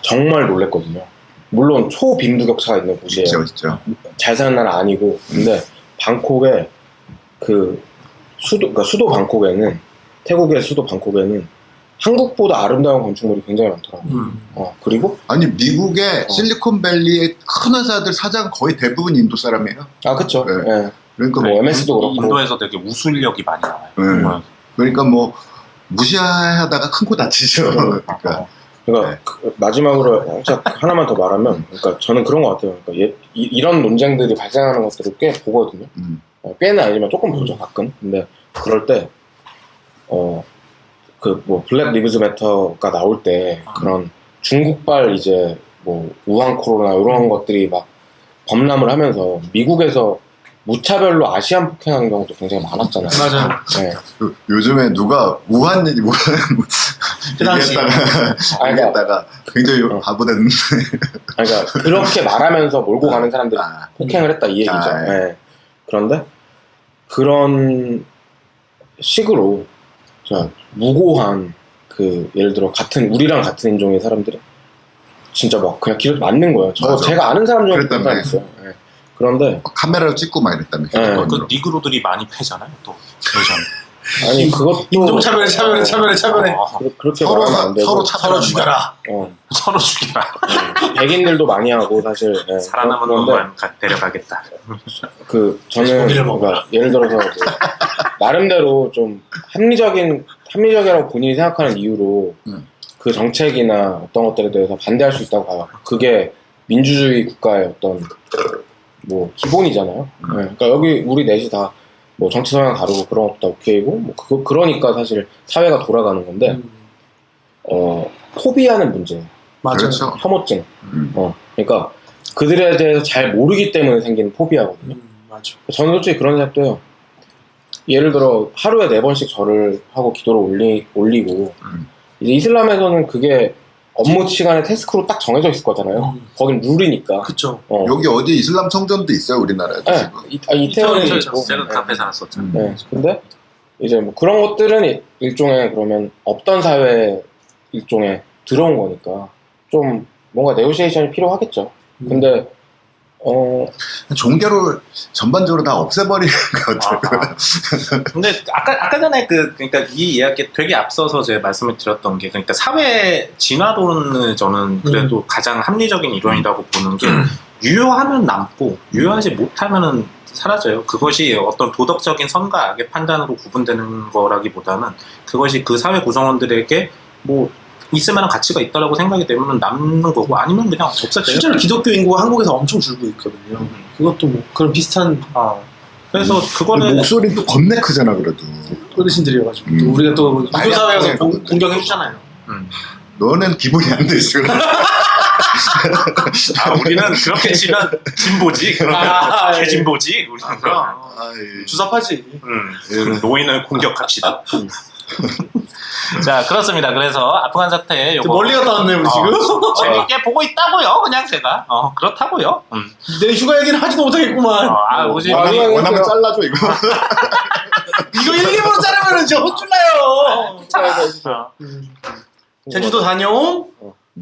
S4: 정말 놀랬거든요. 물론 초빈부격차가 있는 곳이에요.
S3: 있죠.
S4: 잘 사는 나라 아니고 근데 방콕에 그 그러니까 수도 방콕에는 태국의 수도 방콕에는 한국보다 아름다운 건축물이 굉장히 많더라고요. 그리고
S3: 아니 미국의 실리콘밸리의 큰 회사들 사장 거의 대부분 인도 사람이에요.
S4: 아 그쵸.
S3: 네.
S4: 예.
S3: 그러니까
S4: 뭐 MS도 그렇고
S1: 인도에서 되게 우술력이 많이 나와요.
S3: 네. 그러니까 뭐 무시하다가 큰 코 다치죠.
S4: 그러니까 마지막으로 살짝 하나만 더 말하면 그러니까 저는 그런 것 같아요. 그러니까 이런 논쟁들이 발생하는 것들을 꽤 보거든요. 꽤는 아니지만 조금 보죠 가끔. 근데 그럴 때 그 뭐 블랙 리브즈 매터가 나올 때 그런 중국발 이제 뭐 우한 코로나 이런 것들이 막 범람을 하면서 미국에서 무차별로 아시안 폭행하는 경우도 굉장히 많았잖아요.
S2: 맞아요.
S4: 네.
S3: 요즘에 누가 우한
S2: 그 당시.
S3: 얘기했다가 굉장히 바보 됐는데.
S4: 그러니까 그렇게 말하면서 몰고 가는 사람들이 폭행을 했다 이 얘기죠. 네. 그런데 그런 식으로 무고한 그 예를 들어 우리랑 같은 인종의 사람들이 진짜 막 그냥 길에서 맞는 거예요. 제가 아는 사람 중에 그런 사람 있어요. 네. 그런데
S3: 카메라로 찍고 막 이랬다며.
S1: 그 니그로들이 많이 패잖아요. 또 예전.
S4: 아니 그것도
S2: 인종차별에
S4: 그렇게 말하면 안 되고
S2: 서로 죽여라.
S1: 서로 죽여라.
S4: 백인들도 많이 하고 사실
S1: 살아남은 놈만 데려가겠다.
S4: 저는 그러니까 예를 들어서 나름대로 좀 합리적이라고 본인이 생각하는 이유로 그 정책이나 어떤 것들에 대해서 반대할 수 있다고 봐요. 그게 민주주의 국가의 어떤 뭐 기본이잖아요. 그러니까 여기 우리 넷이 다 뭐 정치 성향 다르고 그런 것도 다 오케이고 뭐 그러니까 사실 사회가 돌아가는 건데 포비하는 문제.
S2: 맞아요.
S3: 그렇죠.
S4: 혐오증. 그러니까 그들에 대해서 잘 모르기 때문에 생기는 포비아거든요.
S2: 맞아.
S4: 저는 솔직히 그런 생각도 해요. 예를 들어 하루에 4번씩 절을 하고 기도를 올리고 이제 이슬람에서는 그게 업무 시간에 태스크로 딱 정해져 있을 거잖아요. 거긴 룰이니까.
S2: 그쵸.
S3: 여기 어디 이슬람 성전도 있어요 우리나라에도
S4: 네.
S3: 지금.
S4: 이태원에
S1: 이태원에
S4: 있고.
S1: 제가 카페 살았었죠.
S4: 네. 근데 이제 뭐 그런 것들은 일종의 그러면 없던 사회에 일종의 들어온 거니까 좀 뭔가 네고시에이션이 필요하겠죠. 근데
S3: 종교를 전반적으로 다 없애버리는 것 같아요.
S1: 근데 아까 전에 그러니까 이 이야기 되게 앞서서 제가 말씀을 드렸던 게 그러니까 사회 진화론을 저는 그래도 가장 합리적인 이론이라고 보는 게 유효하면 남고 유효하지 못하면은 사라져요. 그것이 어떤 도덕적인 선과 악의 판단으로 구분되는 거라기보다는 그것이 그 사회 구성원들에게 뭐 있을 만한 가치가 있다라고 생각이 되면 남는 거고 아니면 그냥 없어져요.
S2: 실제로 기독교 인구가 한국에서 엄청 줄고 있거든요. 그것도 뭐 그런 비슷한
S1: 그래서 그거는
S3: 목소리 또 겁내 크잖아 그래도.
S2: 어르신들이어가지고 또 우리가 또 유교 사회에서 공경해 주잖아요.
S3: 너는 기분이 안 돼 있어.
S1: 우리는 그렇게 치면 진보지. 개진보지. 우리는
S2: 주사파지.
S1: 노인을 공격합시다. 자, 그렇습니다. 그래서 아프간 사태 요거
S2: 멀리 갔다 왔네요, 우리 지금.
S1: 재밌게 보고 있다고요. 그냥 제가 그렇다고요.
S2: 내 휴가 얘기는 하지도 못하겠구만.
S1: 뭐지?
S3: 원하면 잘라줘 이거.
S2: 이거 일기으로 자르면은 저 혼쭐나요. 제주도 다녀옴,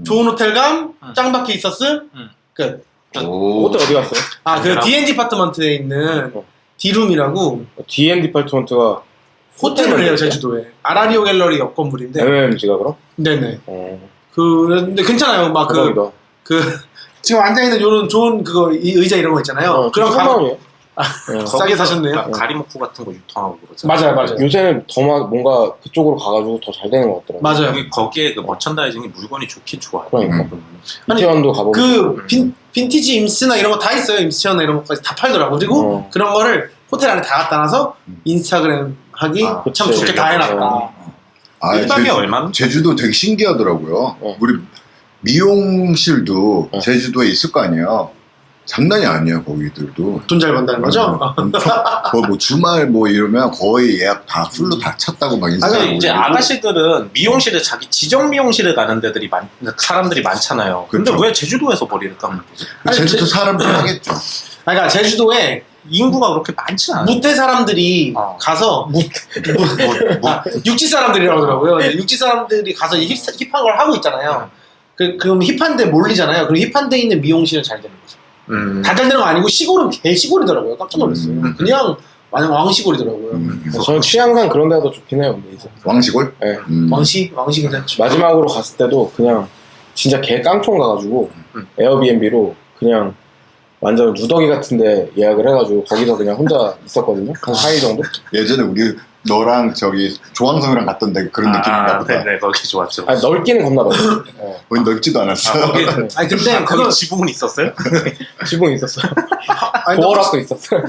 S2: 좋은 호텔감, 짱박혀 있었음, 끝.
S4: 호텔 어디 갔어요?
S2: 그 D&D 디파트먼트에 있는 D룸이라고
S4: D&D 디파트먼트가
S2: 호텔을 해요, 제주도에. 아라리오 갤러리 옆 건물인데.
S4: MMG가 그럼?
S2: 네네. 근데 괜찮아요. 막 지금 앉아있는 요런 좋은 의자 이런 거 있잖아요. 그런 거 싸게 사셨네요.
S1: 가리모코 같은 거 유통하고 그러죠.
S2: 맞아요.
S4: 요새는 더 뭔가 그쪽으로 가가지고 더 잘 되는 것 같더라고요.
S2: 맞아요.
S1: 거기에 그 머천다이징이 물건이 좋긴 좋아요.
S4: 그러니까. 이태원도 가보고.
S2: 빈티지 임스나 이런 거 다 있어요. 임스티어나 이런 것까지 다 팔더라고. 그리고 그런 거를 호텔 안에 다 갖다 놔서 인스타그램 하기 참
S4: 그치.
S2: 좋게 다 해놨다.
S1: 1박에 얼마나?
S3: 제주도 되게 신기하더라고요. 우리 미용실도 제주도에 있을 거 아니에요. 장난이 아니에요, 거기들도.
S2: 돈 잘 번다는 거죠?
S3: 뭐 주말 뭐 이러면 거의 예약 다 풀로 다 찼다고 막 인스타그램
S1: 이제
S3: 올리고.
S1: 아가씨들은 미용실에 자기 지정 미용실에 가는 데들이 사람들이 많잖아요. 근데
S3: 그렇죠.
S1: 왜 제주도에서 머리를 감는 거지?
S3: 제주도 사람들 하겠죠.
S2: 그러니까 제주도에
S1: 인구가 그렇게 많지 않아요.
S2: 무태 사람들이 가서 육지 사람들이라고 하더라고요. 육지 사람들이 가서 힙한 걸 하고 있잖아요. 그럼 힙한데 몰리잖아요. 그럼 힙한데 있는 미용실은 잘 되는 거죠. 다 잘 되는 거 아니고 시골은 개시골이더라고요. 깜짝 놀랐어요. 그냥 완전 왕시골이더라고요.
S4: 저는 취향상 그런 데가 더 좋긴 해요. 근데 이제.
S3: 왕시골?
S4: 네.
S2: 왕시 괜찮죠.
S4: 마지막으로 갔을 때도 그냥 진짜 개 깡총 가가지고 에어비앤비로 그냥 완전 누더기 같은데 예약을 해가지고 거기서 그냥 혼자 있었거든요. 한 4일 정도?
S3: 예전에 우리 너랑 저기 조항성이랑 갔던데 그런 느낌인가 보다.
S1: 네, 거기 좋았죠.
S4: 아니, 넓기는 겁나 넓어요. 네.
S3: 거기 넓지도 않았어.
S1: 거기
S2: 근데
S1: 거기 지붕은 있었어요?
S4: 지붕이 있었어요.
S2: 아니,
S4: 도어락도 있었어요.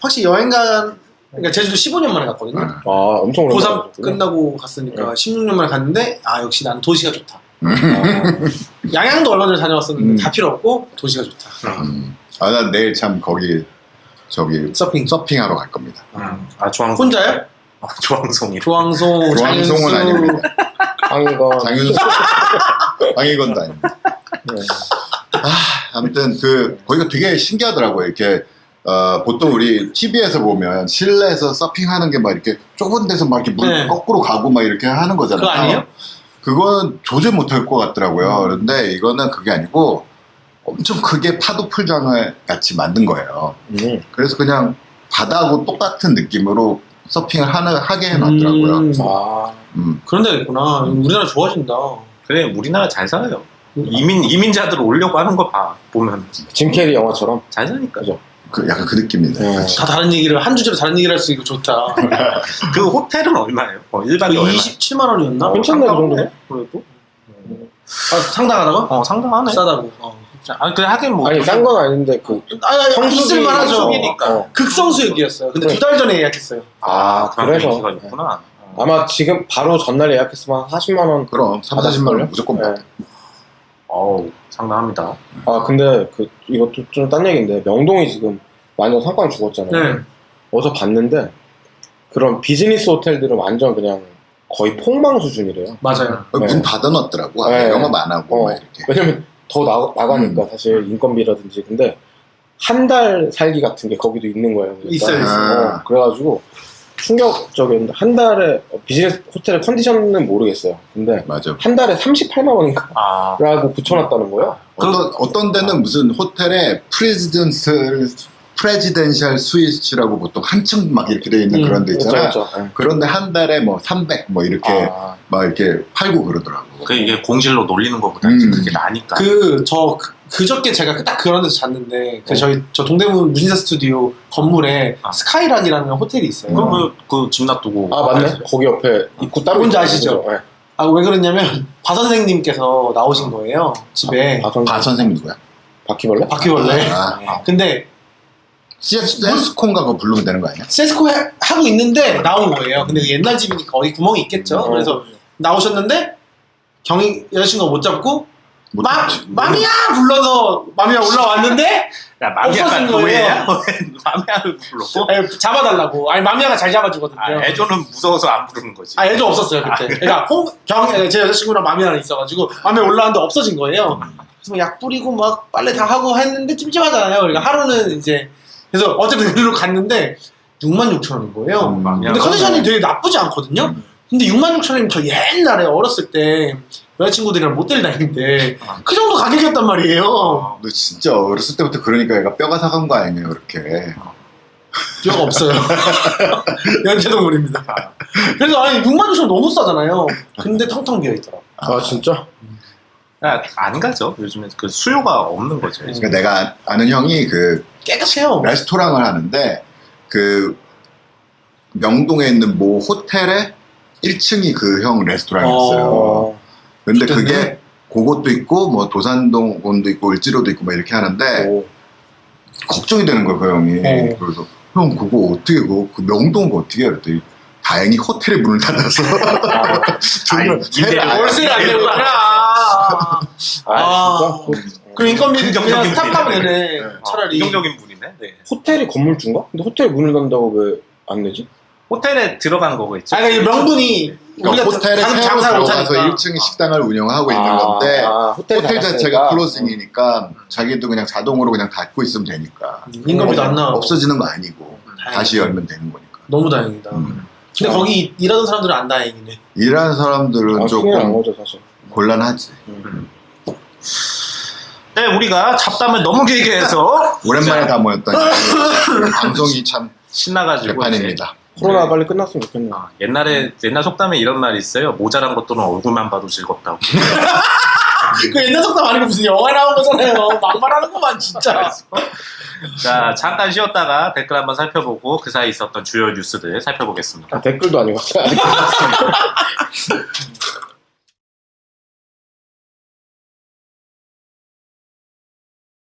S2: 확실히 그러니까 제주도 15년 만에 갔거든요.
S4: 아, 엄청 오래
S2: 고3 끝나고 갔으니까 16년 만에 갔는데 역시 난 도시가 좋다. 양양도 얼마 전에 다녀왔었는데 다 필요 없고 도시가 좋다.
S3: 난 내일 참 거기 서핑하러 갈 겁니다.
S1: 조항송.
S2: 혼자요?
S1: 조항송이.
S2: 조항송은
S3: 조항송은 아닙니다.
S4: 황희건.
S3: 장윤수. 황희건도 아닙니다.
S4: 네.
S3: 아무튼 거기가 되게 신기하더라고요. 이렇게 보통 우리 TV에서 보면 실내에서 서핑하는 게 막 이렇게 좁은 데서 막 이렇게 물 거꾸로 가고 막 이렇게 하는 거잖아요.
S2: 그거 아니에요?
S3: 그건 도저히 못할 것 같더라고요. 그런데 이거는 그게 아니고 엄청 크게 파도 풀장을 같이 만든 거예요. 그래서 그냥 바다하고 똑같은 느낌으로 서핑을 하게 해놨더라고요.
S2: 그런 데가 있구나. 우리나라 좋아진다.
S1: 그래, 우리나라 잘 살아요. 이민자들 오려고 하는 거 보면
S4: 짐 캐리 영화처럼
S1: 잘 사니까.
S4: 그죠?
S3: 약간 그 느낌인데.
S2: 다 다른 얘기를 한 주제로 다른 얘기를 할 수 있고 좋다.
S1: 그 호텔은 얼마예요? 1박에 얼마?
S2: 27만 원이었나?
S4: 괜찮네 그 정도.
S1: 그래도.
S2: 상당하다고?
S1: 상당하네.
S2: 싸다고.
S1: 그래 하긴 뭐.
S4: 아니 싼 건 아닌데
S2: 있을만하죠.
S1: 성수기니까.
S2: 극성수역이었어요. 근데 2달 전에 예약했어요.
S4: 그래서
S1: 인기가 있구나.
S4: 아마 지금 바로 전날 예약했으면 40만 원.
S3: 그럼 30-40만 원 무조건 받아.
S1: 어우, 상당합니다.
S4: 근데 이것도 좀 딴 얘기인데 명동이 지금 완전 상권 죽었잖아요.
S2: 네.
S4: 어서 봤는데 그런 비즈니스 호텔들은 완전 그냥 거의 폭망 수준이래요.
S2: 맞아요.
S4: 네.
S3: 문 닫아놨더라고.
S4: 네.
S3: 영업 안 하고 막 이렇게.
S4: 왜냐면 더 나가니까 사실 인건비라든지. 근데 한 달 살기 같은 게 거기도 있는 거예요. 그러니까.
S2: 있어요.
S4: 그래가지고 충격적이었는데 한 달에 비즈니스 호텔의 컨디션은 모르겠어요. 근데
S3: 맞아.
S4: 한 달에 38만 원인가
S1: 아,
S4: 라고 붙여놨다는 거예요.
S3: 어떤 데는 무슨 호텔에 프레지덴셜 스위트라고 보통 한층 막 이렇게 돼 있는 그런 데 있잖아.
S4: 그렇죠. 네.
S3: 그런데 한 달에 뭐 300 뭐 이렇게
S1: 아.
S3: 막 이렇게 팔고 그러더라고.
S1: 그 이게 공실로 놀리는 것보다 그게 나니까.
S2: 그저께 제가 딱 그런 데서 잤는데,
S3: 어.
S2: 저 동대문 무신사 스튜디오 건물에 스카이락이라는 호텔이 있어요.
S1: 그집 놔두고.
S4: 아 맞네. 거기 옆에 입구 따로
S2: 뭔지
S4: 있죠.
S2: 아시죠?
S4: 네.
S2: 아, 왜 그러냐면, 바 선생님께서 나오신 거예요, 집에.
S3: 바 선생님 누구야?
S4: 바퀴벌레?
S2: 바퀴벌레.
S3: 아,
S2: 근데,
S3: 세스콘가 그거 부르면 되는 거 아니야?
S2: 세스코 하고 있는데 나온 거예요. 근데 옛날 집이니까 어디 구멍이 있겠죠? 그래서 나오셨는데, 여자친구가 못 잡고, 마미야! 불러서 마미야 올라왔는데,
S1: 야, 마미야가
S2: 없어진
S1: 노예야? 마미야를 불렀고?
S2: 아니, 잡아달라고. 아니, 마미야가 잘 잡아주거든요.
S1: 아, 애조는 무서워서 안 부르는 거지.
S2: 아, 애도 없었어요, 그때. 그러니까, 제 여자친구랑 마미야랑 있어가지고, 마미야 올라왔는데 없어진 거예요. 그래서 약 뿌리고 막 빨래 다 하고 했는데 찜찜하잖아요. 그러니까 하루는 이제, 그래서 어쨌든 그리로 갔는데, 66,000원인 거예요. 근데 컨디션이 되게 나쁘지 않거든요? 근데 66,000원이면 저 옛날에 어렸을 때, 여자친구들이랑 모텔 다니는데, 그 정도 가격이었단 말이에요.
S3: 너 진짜 어렸을 때부터 그러니까 얘가 뼈가 사간 거 아니에요, 그렇게.
S2: 뼈가 없어요. 연체동물입니다. 그래서 아니 66,000원 너무 싸잖아요. 근데 텅텅 비어있더라고.
S4: 아 진짜?
S1: 야, 안 가죠. 요즘에 그 수요가 없는 거죠.
S3: 그러니까 내가 아는 형이 그
S2: 깨끗해요.
S3: 레스토랑을 하는데 그 명동에 있는 모 호텔의 1층이 그 형 레스토랑이었어요. 근데
S2: 좋겠네.
S3: 그게 그것도 있고 뭐 도산동원도 있고 을지로도 있고 막 이렇게 하는데
S4: 오.
S3: 걱정이 되는 거예요, 그 형이. 그래서 형 그거 어떻게 그 명동 거 어떻게 해야 그랬더니 다행히 호텔에 문을 닫아서
S1: 아니, 임대료.
S2: 월세를 안 내고 가라.
S4: 진짜?
S2: 그럼 인건비 그냥
S1: 긍정적인
S2: 스탑하면
S1: 분이네.
S2: 되네. 차라리.
S1: 긍정적인 분이네. 네.
S4: 호텔이 건물주인가? 근데 호텔 문을 닫는다고 왜 안 내지?
S1: 호텔에 들어간 거겠죠.
S2: 아니 그러니까 명분이
S3: 그러니까 호텔에 새로
S2: 장사를
S3: 들어가서
S2: 못하니까.
S3: 1층 식당을 운영하고 있는 건데
S4: 호텔
S3: 호텔 자체가 클로징이니까 자기도 그냥 자동으로 그냥 닫고 있으면 되니까
S2: 인건비도 안 나와.
S3: 없어지는 거 아니고
S2: 다행이다.
S3: 다시 열면 되는 거니까.
S2: 너무 다행이다. 근데 거기 일하는 사람들은 안 다행이네.
S3: 일하는 사람들은
S4: 큰일 난
S3: 조금
S4: 거죠 사실.
S3: 곤란하지.
S1: 네, 우리가 잡담을 너무 길게 해서
S3: 오랜만에 다 모였던 방송이 참
S1: 신나가지고
S3: 개판입니다.
S4: 코로나
S1: 네.
S4: 빨리 끝났으면 좋겠네.
S1: 옛날 속담에 이런 말이 있어요. 모자란 것들은 얼굴만 봐도 즐겁다고.
S2: 그 옛날 속담 아니고 무슨 영화 나온 거잖아요. 막말하는구만 진짜.
S1: 자, 잠깐 쉬었다가 댓글 한번 살펴보고 그 사이 있었던 주요 뉴스들 살펴보겠습니다.
S4: 댓글도 아니고.